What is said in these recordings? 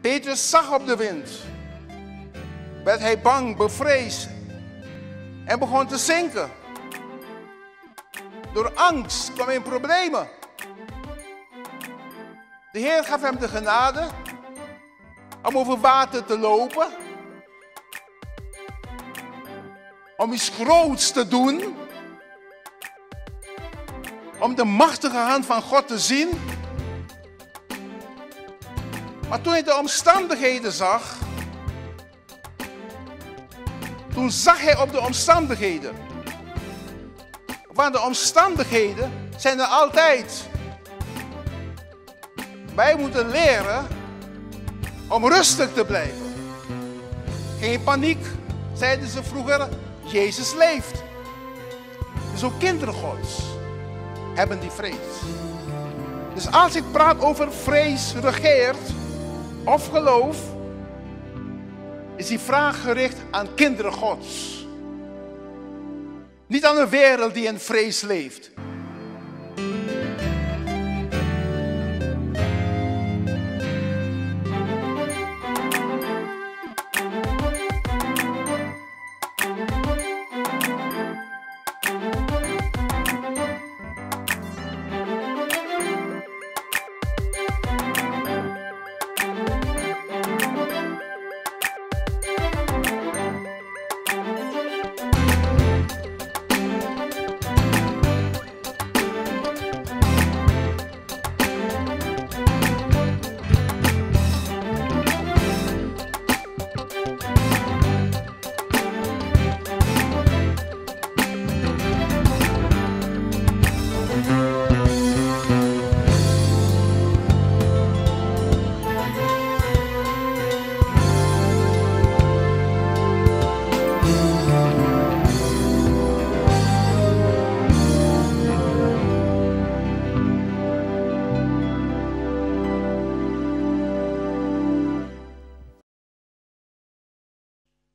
Petrus zag op de wind. Werd hij bang, bevreesd en begon te zinken. Door angst kwam hij in problemen. De Heer gaf hem de genade om over water te lopen. Om iets groots te doen. Om de machtige hand van God te zien. Maar toen hij de omstandigheden zag, toen zag hij op de omstandigheden. Want de omstandigheden zijn er altijd. Wij moeten leren om rustig te blijven. Geen paniek, zeiden ze vroeger. Jezus leeft. Dus ook kinderen Gods hebben die vrees. Dus als ik praat over vrees regeert of geloof, is die vraag gericht aan kinderen Gods. Niet aan een wereld die in vrees leeft.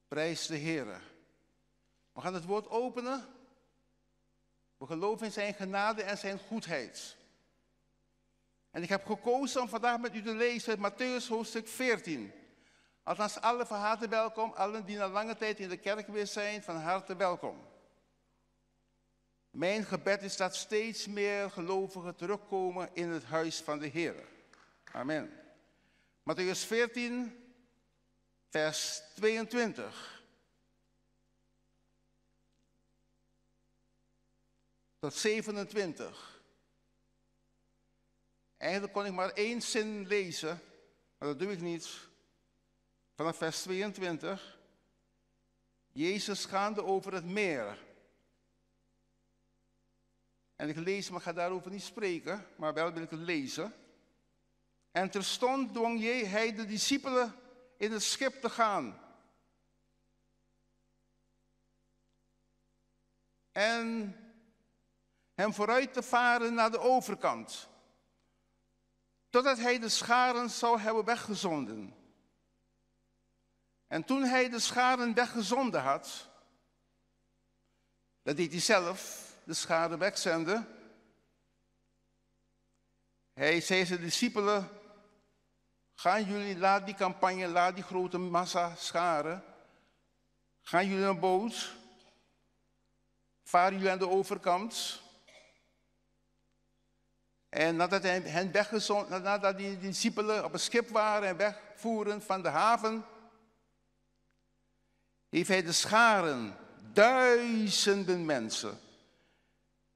Prijs de Heer. We gaan het woord openen. We geloven in zijn genade en zijn goedheid. En ik heb gekozen om vandaag met u te lezen uit Mattheüs hoofdstuk 14. Althans, alle van harte welkom. Allen die al lange tijd in de kerk weer zijn, van harte welkom. Mijn gebed is dat steeds meer gelovigen terugkomen in het huis van de Heer. Amen. Mattheüs 14, vers 22. Tot 27. Eigenlijk kon ik maar één zin lezen, maar dat doe ik niet. Vanaf vers 22. Jezus gaande over het meer. En ik lees, maar ga daarover niet spreken, maar wel wil ik het lezen. En terstond dwong hij de discipelen in het schip te gaan. En hem vooruit te varen naar de overkant. Totdat hij de scharen zou hebben weggezonden. En toen hij de scharen weggezonden had, dat deed hij zelf, de scharen wegzenden. Hij zei zijn discipelen, gaan jullie, laat die campagne, laat die grote massa scharen. Gaan jullie naar een boot. Varen jullie aan de overkant. En nadat die discipelen op een schip waren en wegvoeren van de haven, heeft hij de scharen, duizenden mensen,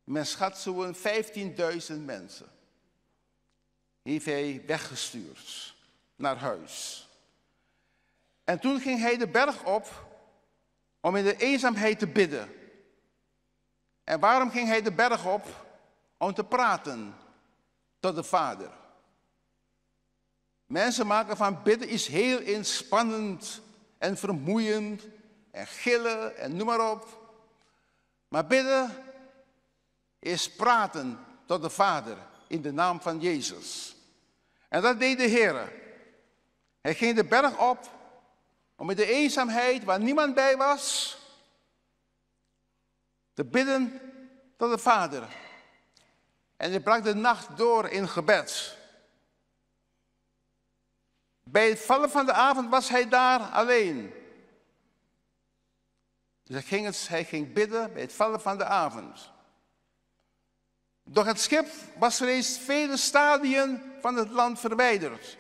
men schat zo'n 15.000 mensen, heeft hij weggestuurd naar huis. En toen ging hij de berg op om in de eenzaamheid te bidden. En waarom ging hij de berg op? Om te praten tot de Vader. Mensen maken van bidden is heel inspannend en vermoeiend en gillen en noem maar op. Maar bidden is praten tot de Vader in de naam van Jezus. En dat deed de Heer. Hij ging de berg op om in de eenzaamheid waar niemand bij was te bidden tot de Vader. En hij brak de nacht door in gebed. Bij het vallen van de avond was hij daar alleen. Dus hij ging bidden bij het vallen van de avond. Doch het schip was reeds vele stadien van het land verwijderd.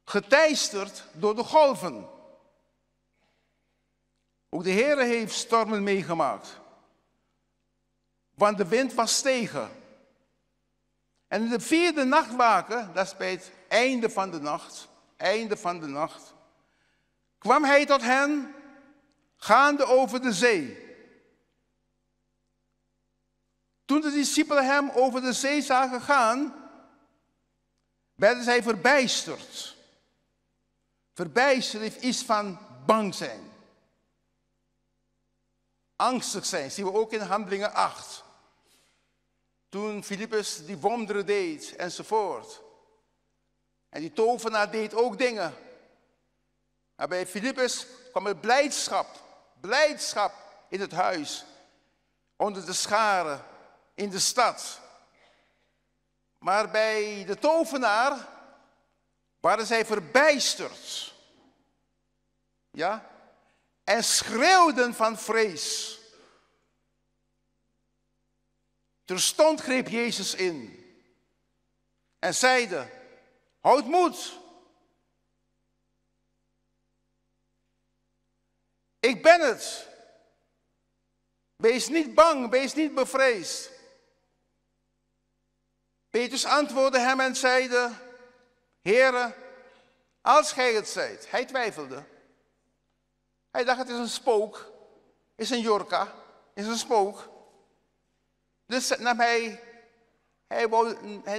Geteisterd door de golven. Ook de Heere heeft stormen meegemaakt. Want de wind was tegen. En in de 4e nachtwaken, dat is bij het einde van de nacht, kwam hij tot hen, gaande over de zee. Toen de discipelen hem over de zee zagen gaan, werden zij verbijsterd. Verbijsterd heeft iets van bang zijn. Angstig zijn, zien we ook in Handelingen 8. Toen Filippus die wonderen deed enzovoort. En die tovenaar deed ook dingen. Maar bij Filippus kwam er blijdschap in het huis. Onder de scharen, in de stad. Maar bij de tovenaar waren zij verbijsterd. Ja? En schreeuwden van vrees. Terstond greep Jezus in. En zeide, houd moed. Ik ben het. Wees niet bang, wees niet bevreesd. Petrus antwoordde hem en zeide, Heere, als gij het zijt. Hij twijfelde. Hij dacht, het is een spook, is een jorka, is een spook. Dus nam hij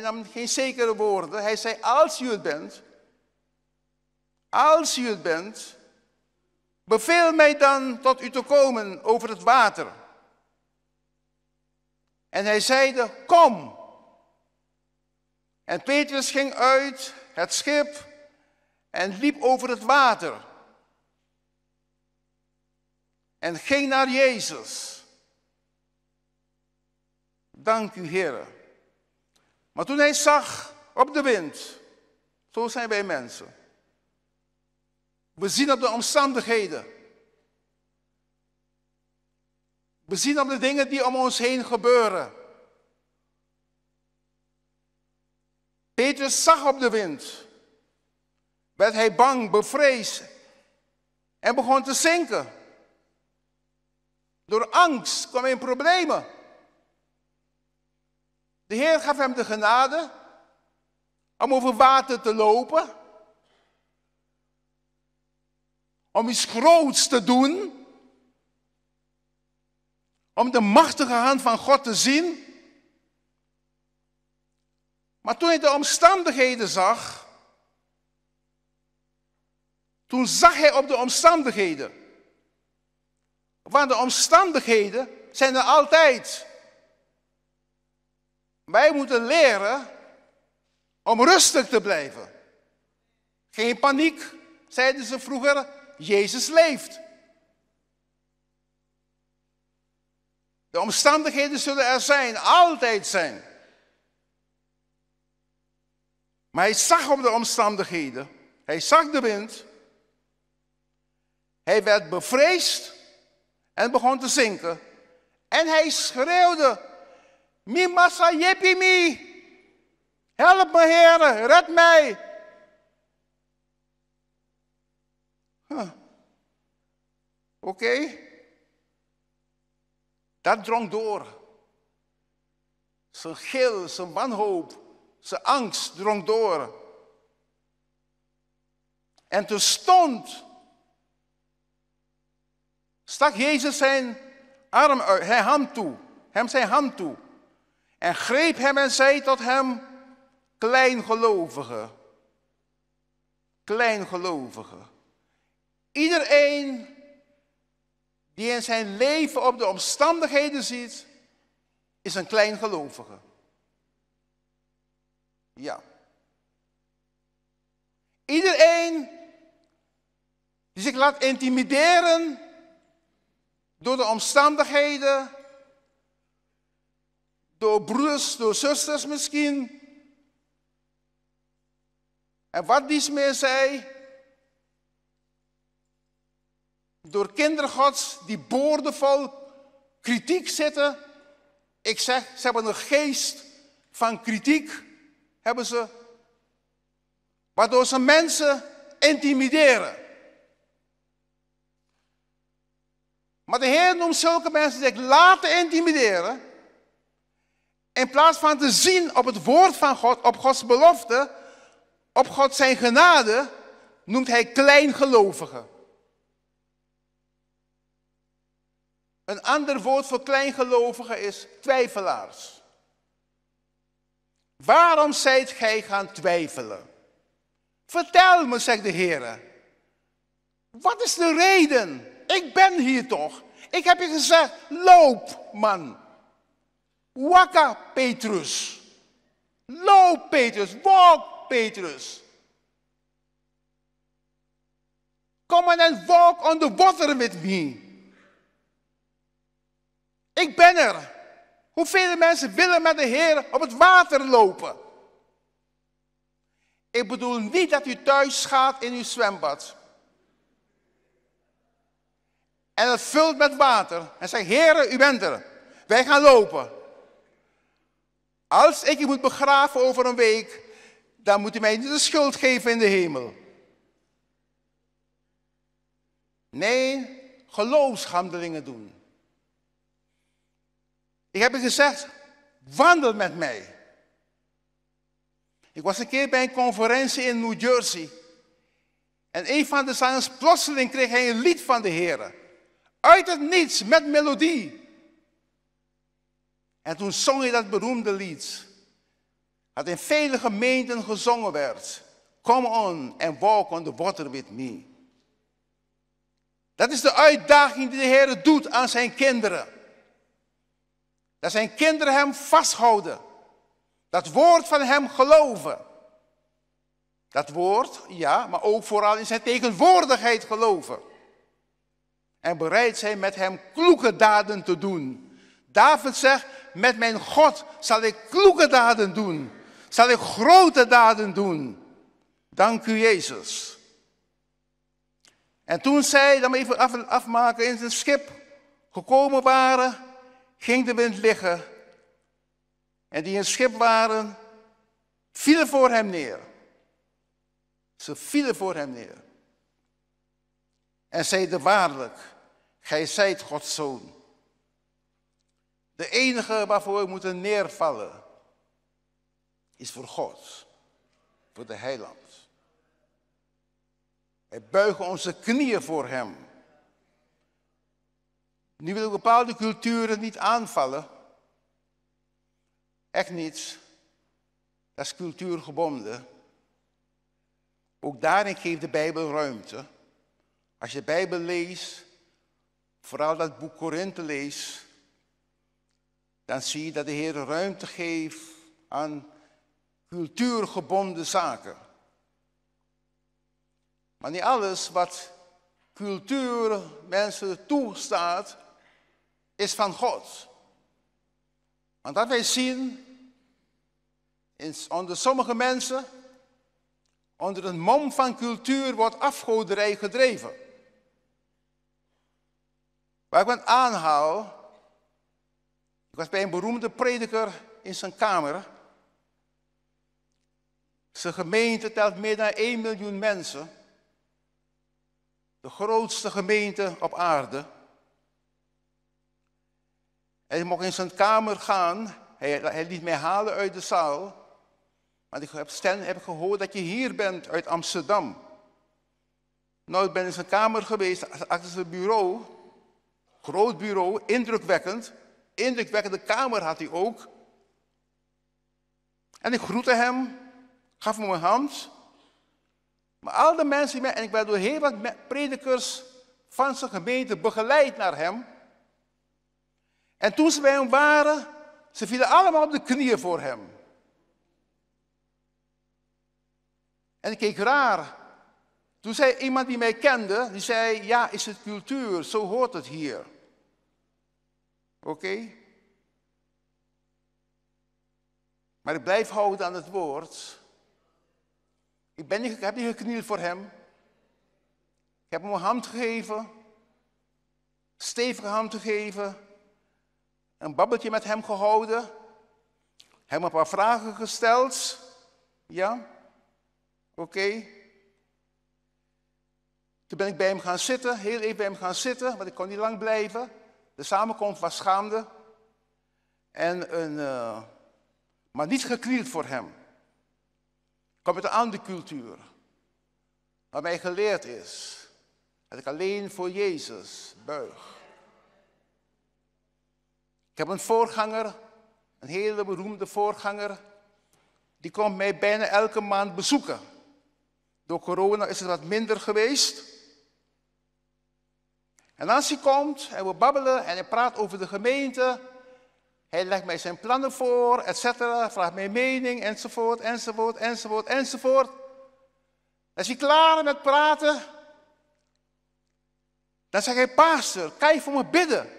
nam geen zekere woorden. Hij zei, als u het bent, beveel mij dan tot u te komen over het water. En hij zeide, kom. En Petrus ging uit het schip en liep over het water. En ging naar Jezus. Dank u, Heere. Maar toen hij zag op de wind, zo zijn wij mensen. We zien op de omstandigheden. We zien op de dingen die om ons heen gebeuren. Petrus zag op de wind. Werd hij bang, bevreesd en begon te zinken. Door angst kwam hij in problemen. De Heer gaf hem de genade om over water te lopen. Om iets groots te doen. Om de machtige hand van God te zien. Maar toen hij de omstandigheden zag, toen zag hij op de omstandigheden. Want de omstandigheden zijn er altijd. Wij moeten leren om rustig te blijven. Geen paniek, zeiden ze vroeger. Jezus leeft. De omstandigheden zullen er zijn, altijd zijn. Maar hij zag op de omstandigheden. Hij zag de wind. Hij werd bevreesd en begon te zinken. En hij schreeuwde, Mi massa yepimi. Help me, Heere, red mij. Oké. Dat drong door. Zijn gil, zijn wanhoop, zijn angst drong door. En terstond stak Jezus zijn arm uit, zijn hand toe. En greep hem en zei tot hem, kleingelovige. Kleingelovige. Iedereen die in zijn leven op de omstandigheden ziet, is een kleingelovige. Ja. Iedereen die zich laat intimideren door de omstandigheden, door broers, door zusters misschien, En wat Diesmeer zei, door kinderen Gods die boordevol kritiek zitten. Ik zeg, ze hebben een geest van kritiek, hebben ze, waardoor ze mensen intimideren. Maar de Heer noemt zulke mensen zich laten intimideren. In plaats van te zien op het woord van God, op Gods belofte, op God zijn genade, noemt hij kleingelovigen. Een ander woord voor kleingelovigen is twijfelaars. Waarom zijt gij gaan twijfelen? Vertel me, zegt de Heer. Wat is de reden? Ik ben hier toch. Ik heb je gezegd, loop man. Wakka Petrus. Loop Petrus, walk Petrus. Come and walk on the water with me. Ik ben er. Hoeveel mensen willen met de Heer op het water lopen? Ik bedoel niet dat u thuis gaat in uw zwembad. En het vult met water. En zegt, Heer, u bent er. Wij gaan lopen. Als ik u moet begraven over een week, dan moet u mij niet de schuld geven in de hemel. Nee, geloofshandelingen doen. Ik heb u gezegd, wandel met mij. Ik was een keer bij een conferentie in New Jersey. En een van de zangers, plotseling kreeg hij een lied van de Heer. Uit het niets, met melodie. En toen zong hij dat beroemde lied. Dat in vele gemeenten gezongen werd. Come on and walk on the water with me. Dat is de uitdaging die de Heer doet aan zijn kinderen. Dat zijn kinderen hem vasthouden. Dat woord van hem geloven. Dat woord, ja, maar ook vooral in zijn tegenwoordigheid geloven. En bereid zijn met hem kloeke daden te doen. David zegt, met mijn God zal ik kloeke daden doen. Zal ik grote daden doen. Dank u Jezus. En toen zij, dan even afmaken, in zijn schip gekomen waren, ging de wind liggen. En die in het schip waren, vielen voor hem neer. Ze vielen voor hem neer. En zeiden waarlijk, gij zijt Gods zoon. De enige waarvoor we moeten neervallen, is voor God, voor de heiland. Wij buigen onze knieën voor hem. Nu willen we bepaalde culturen niet aanvallen. Echt niet. Dat is cultuurgebonden. Ook daarin geeft de Bijbel ruimte. Als je de Bijbel leest, vooral dat boek Korinthe leest, dan zie je dat de Heer ruimte geeft aan cultuurgebonden zaken. Maar niet alles wat cultuur mensen toestaat, is van God. Want dat wij zien, onder sommige mensen, onder een mom van cultuur wordt afgoderij gedreven. Waar ik me aanhaal, ik was bij een beroemde prediker in zijn kamer. Zijn gemeente telt meer dan 1 miljoen mensen. De grootste gemeente op aarde. Hij mocht in zijn kamer gaan. Hij liet mij halen uit de zaal. Want ik heb gehoord dat je hier bent uit Amsterdam. Nou, ik ben in zijn kamer geweest, achter zijn bureau. Groot bureau, indrukwekkend. Indrukwekkende kamer had hij ook. En ik groette hem, gaf hem mijn hand. Maar al de mensen, en ik werd door heel wat predikers van zijn gemeente begeleid naar hem. En toen ze bij hem waren, ze vielen allemaal op de knieën voor hem. En ik keek raar. Toen zei iemand die mij kende, die zei, ja, is het cultuur, zo hoort het hier. Oké? Maar ik blijf houden aan het woord. Ik heb niet geknield voor hem. Ik heb hem een hand gegeven. Een stevige hand gegeven. Een babbeltje met hem gehouden. Hem een paar vragen gesteld. Ja? Oké. Toen ben ik bij hem gaan zitten. Heel even bij hem gaan zitten. Want ik kon niet lang blijven. De samenkomst was gaande. Maar niet geknield voor hem. Ik kom uit een andere cultuur. Wat mij geleerd is. Dat ik alleen voor Jezus buig. Ik heb een voorganger. Een hele beroemde voorganger. Die komt mij bijna elke maand bezoeken. Door corona is het wat minder geweest. En als hij komt en we babbelen en hij praat over de gemeente. Hij legt mij zijn plannen voor, et cetera. Vraagt mijn mening, enzovoort, enzovoort, enzovoort, enzovoort. Als hij klaar met praten. Dan zegt hij, pastor, kan je voor me bidden?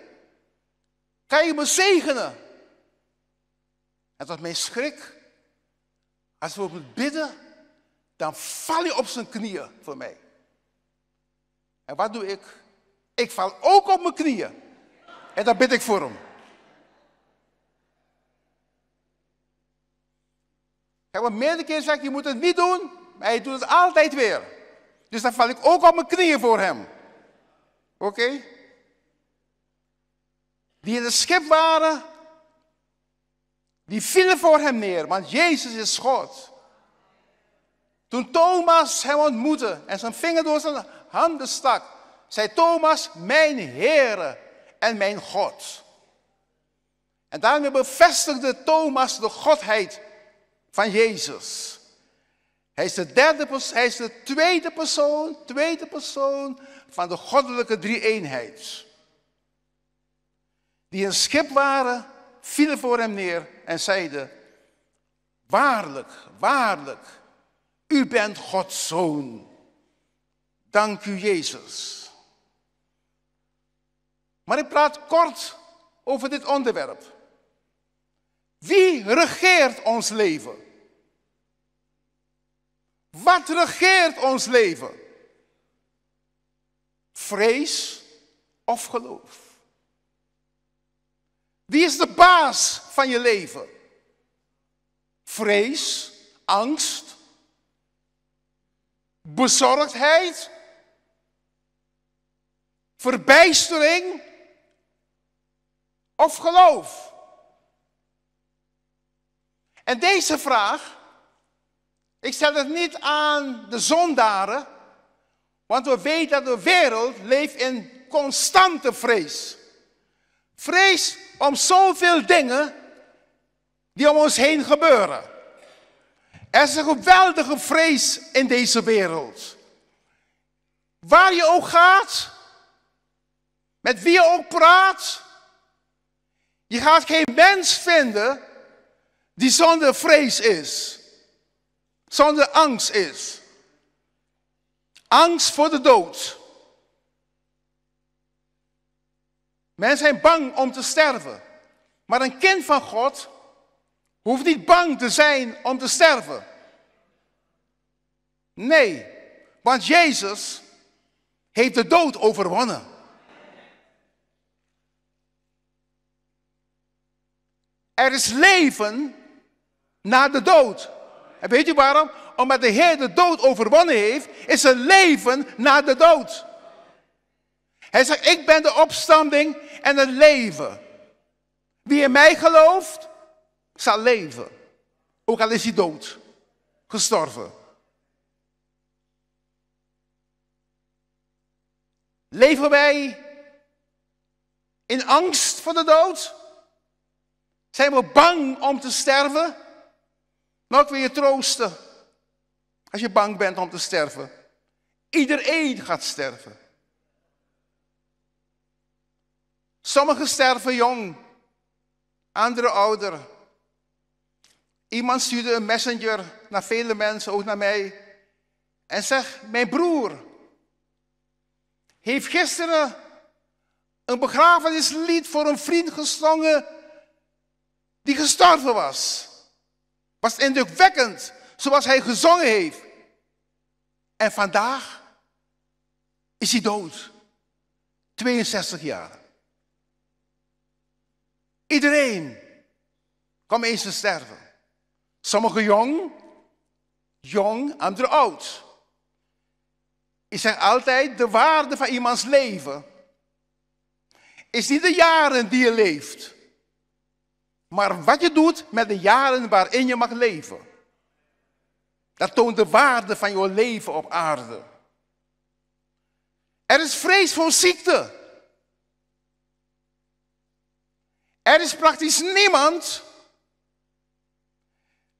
Kan je me zegenen? En tot mijn schrik. Als we moeten bidden, dan val je op zijn knieën voor mij. En wat doe ik? Ik val ook op mijn knieën. En dan bid ik voor hem. Ik heb hem meerdere keren gezegd, je moet het niet doen. Maar hij doet het altijd weer. Dus dan val ik ook op mijn knieën voor hem. Oké? Die in het schip waren, die vielen voor hem neer, want Jezus is God. Toen Thomas hem ontmoette en zijn vinger door zijn handen stak, zei Thomas, mijn Heere en mijn God. En daarmee bevestigde Thomas de godheid van Jezus. Hij is de tweede persoon van de goddelijke drie-eenheid. Die in een schip waren, vielen voor hem neer en zeiden, waarlijk, waarlijk, u bent Gods Zoon. Dank u, Jezus. Maar ik praat kort over dit onderwerp. Wie regeert ons leven? Wat regeert ons leven? Vrees of geloof? Wie is de baas van je leven? Vrees, angst, bezorgdheid, verbijstering of geloof? En deze vraag, ik stel het niet aan de zondaren, want we weten dat de wereld leeft in constante vrees. Vrees om zoveel dingen die om ons heen gebeuren. Er is een geweldige vrees in deze wereld. Waar je ook gaat, met wie je ook praat, je gaat geen mens vinden die zonder vrees is. Zonder angst is. Angst voor de dood. Mensen zijn bang om te sterven. Maar een kind van God hoeft niet bang te zijn om te sterven. Nee, want Jezus heeft de dood overwonnen. Er is leven na de dood. En weet u waarom? Omdat de Heer de dood overwonnen heeft, is er leven na de dood. Hij zegt, ik ben de opstanding en het leven. Wie in mij gelooft, zal leven. Ook al is hij dood, gestorven. Leven wij in angst voor de dood? Zijn we bang om te sterven? Nou, ik wil je troosten. Als je bang bent om te sterven. Iedereen gaat sterven. Sommigen sterven jong. Anderen ouder. Iemand stuurde een messenger naar vele mensen, ook naar mij. En zegt, mijn broer heeft gisteren een begrafenislied voor een vriend gezongen die gestorven was. Was indrukwekkend, zoals hij gezongen heeft. En vandaag is hij dood. 62 jaar. Iedereen kwam eens te sterven. Sommigen jong, anderen oud. Ik zeg altijd, de waarde van iemands leven is niet de jaren die je leeft, maar wat je doet met de jaren waarin je mag leven. Dat toont de waarde van je leven op aarde. Er is vrees voor ziekte. Er is praktisch niemand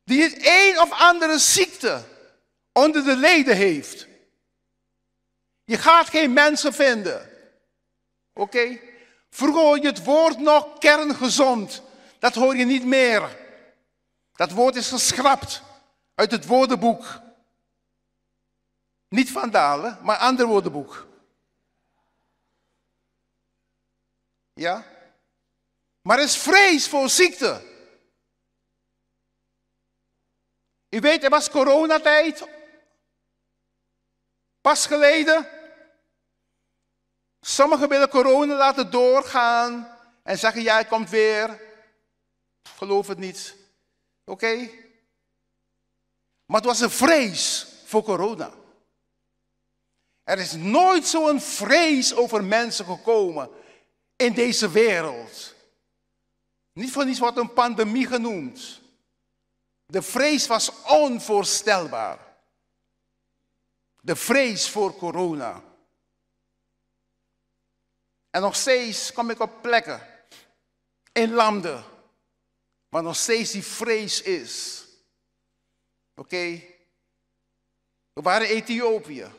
die het een of andere ziekte onder de leden heeft. Je gaat geen mensen vinden. Oké? Vroeger hoor je het woord nog kerngezond. Dat hoor je niet meer. Dat woord is geschrapt uit het woordenboek. Niet Van Dalen, maar een ander woordenboek. Ja? Maar er is vrees voor ziekte. U weet, er was coronatijd. Pas geleden. Sommigen willen corona laten doorgaan. En zeggen, ja, het komt weer. Geloof het niet. Oké? Maar het was een vrees voor corona. Er is nooit zo'n vrees over mensen gekomen in deze wereld. Niet voor niets wordt een pandemie genoemd. De vrees was onvoorstelbaar. De vrees voor corona. En nog steeds kom ik op plekken, in landen, waar nog steeds die vrees is. Oké? We waren in Ethiopië.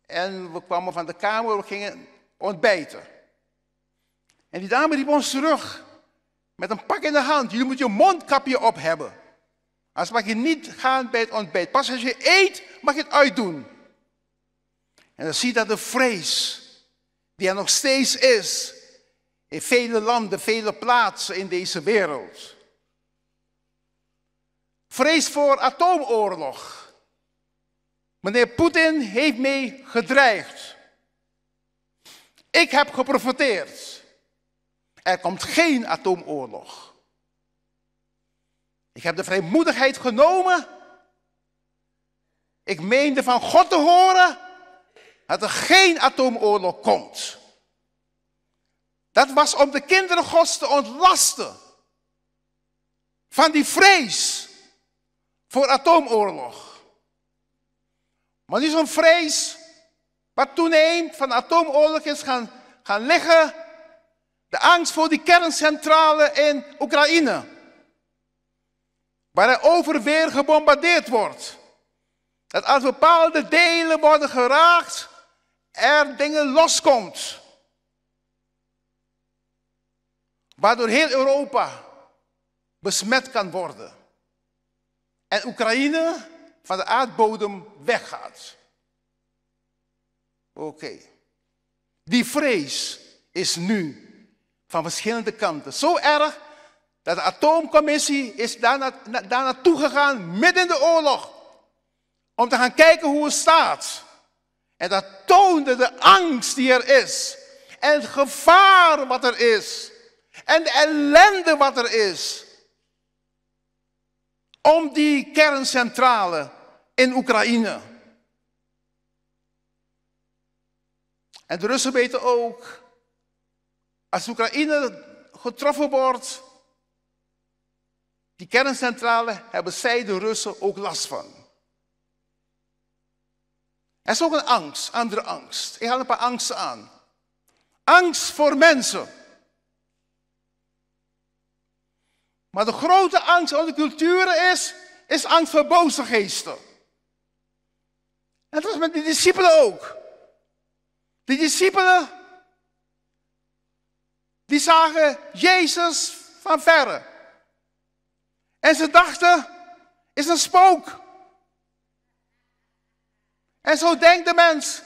En we kwamen van de kamer, we gingen ontbijten. En die dame riep ons terug met een pak in de hand. Jullie moeten je mondkapje op hebben. Anders mag je niet gaan bij het ontbijt. Pas als je eet, mag je het uitdoen. En dan zie je dat de vrees, die er nog steeds is, in vele landen, vele plaatsen in deze wereld. Vrees voor atoomoorlog. Meneer Poetin heeft mee gedreigd. Ik heb geprofeteerd. Er komt geen atoomoorlog. Ik heb de vrijmoedigheid genomen. Ik meende van God te horen dat er geen atoomoorlog komt. Dat was om de kinderen Gods te ontlasten van die vrees voor atoomoorlog. Maar nu zo'n vrees wat toeneemt van atoomoorlog is gaan liggen. De angst voor die kerncentrale in Oekraïne. Waar er over weer gebombardeerd wordt. Dat als bepaalde delen worden geraakt, er dingen loskomt. Waardoor heel Europa besmet kan worden. En Oekraïne van de aardbodem weggaat. Oké. Die vrees is nu van verschillende kanten. Zo erg dat de atoomcommissie is daar naartoe gegaan, midden in de oorlog. Om te gaan kijken hoe het staat. En dat toonde de angst die er is. En het gevaar wat er is. En de ellende wat er is. Om die kerncentrale in Oekraïne. En de Russen weten ook, als Oekraïne getroffen wordt, die kerncentrale, hebben zij, de Russen, ook last van. Er is ook een angst, andere angst. Ik haal een paar angsten aan. Angst voor mensen. Maar de grote angst onder de culturen is angst voor boze geesten. En dat was met de discipelen ook. Die discipelen, die zagen Jezus van verre. En ze dachten, is een spook. En zo denkt de mens.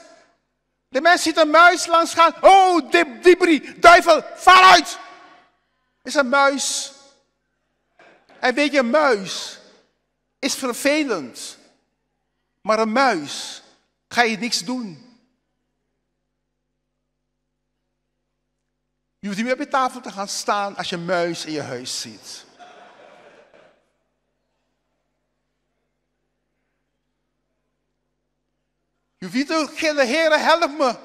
De mens ziet een muis langs gaan. Oh, dibri, duivel, vaar uit. Is een muis. En weet je, een muis is vervelend. Maar een muis ga je niks doen. Je hoeft niet meer op je tafel te gaan staan als je een muis in je huis ziet. Je hoeft niet te gillen, Heere, help me.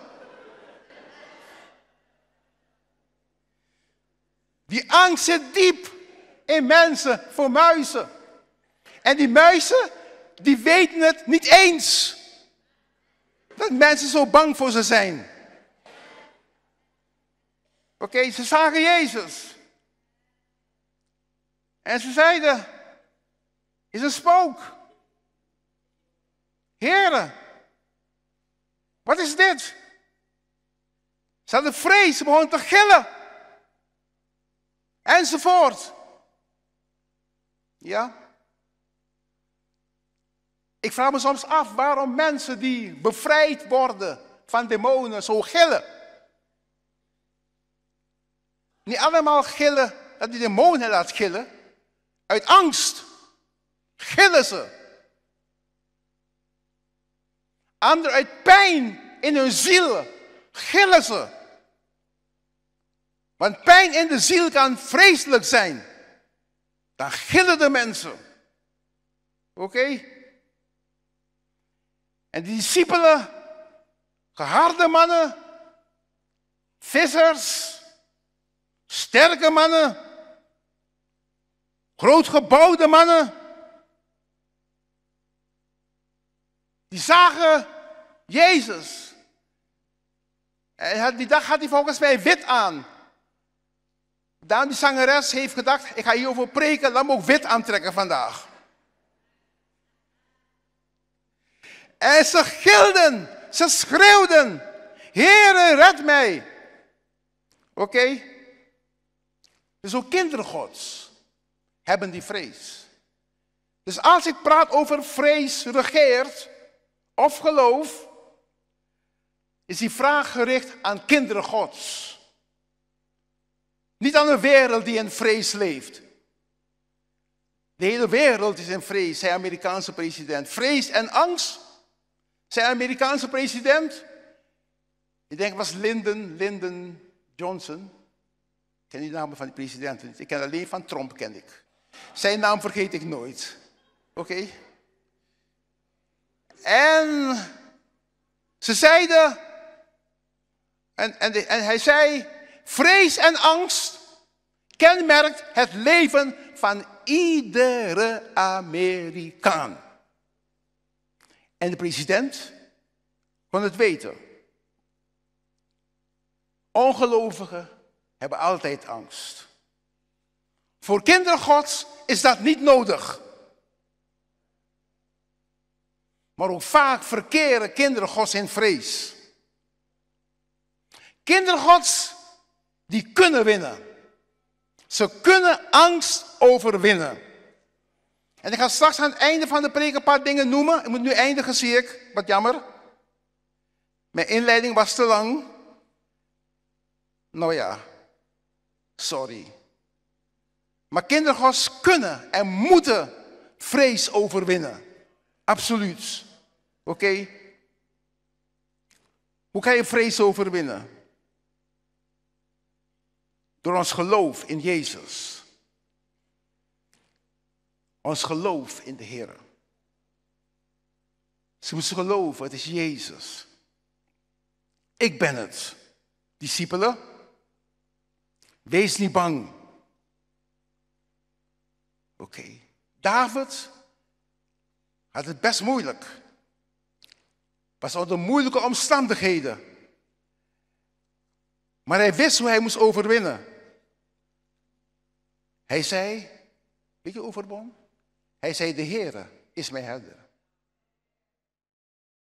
Die angst zit diep in mensen voor muizen. En die muizen, die weten het niet eens. Dat mensen zo bang voor ze zijn. Oké, ze zagen Jezus. En ze zeiden, is een spook. Heere, wat is dit? Ze hadden vrees, ze begonnen te gillen. Enzovoort. Ja? Ik vraag me soms af waarom mensen die bevrijd worden van demonen zo gillen. Niet allemaal gillen dat die demonen laat gillen. Uit angst gillen ze. Anderen uit pijn in hun ziel gillen ze. Want pijn in de ziel kan vreselijk zijn. Dan gillen de mensen. Oké? En die discipelen, geharde mannen, vissers, sterke mannen, grootgebouwde mannen, die zagen Jezus. En die dag had hij volgens mij wit aan. Daarom die zangeres heeft gedacht, ik ga hierover preken, laat me ook wit aantrekken vandaag. En ze gilden, ze schreeuwden, Heere, red mij. Oké? Dus ook kinderen Gods hebben die vrees. Dus als ik praat over vrees regeert of geloof, is die vraag gericht aan kinderen Gods. Niet aan een wereld die in vrees leeft. De hele wereld is in vrees, zei de Amerikaanse president. Vrees en angst, zei de Amerikaanse president. Ik denk het was Lyndon Johnson. Ik ken die namen van die presidenten niet. Ik ken alleen van Trump, ken ik. Zijn naam vergeet ik nooit. Oké? En ze zeiden, en hij zei, vrees en angst kenmerkt het leven van iedere Amerikaan. En de president kon het weten. Ongelovigen hebben altijd angst. Voor kinderen Gods is dat niet nodig. Maar ook vaak verkeren kinderen Gods in vrees. Kinderen Gods, die kunnen winnen. Ze kunnen angst overwinnen. En ik ga straks aan het einde van de preek een paar dingen noemen. Ik moet nu eindigen, zie ik. Wat jammer. Mijn inleiding was te lang. Nou ja, sorry. Maar kinderen Gods kunnen en moeten vrees overwinnen. Absoluut. Oké? Hoe kan je vrees overwinnen? Door ons geloof in Jezus. Ons geloof in de Heer. Ze moesten geloven, het is Jezus. Ik ben het. Discipelen, wees niet bang. Oké. David had het best moeilijk. Was onder moeilijke omstandigheden. Maar hij wist hoe hij moest overwinnen. Hij zei, weet je overwon? Hij zei, de Heere is mijn herder.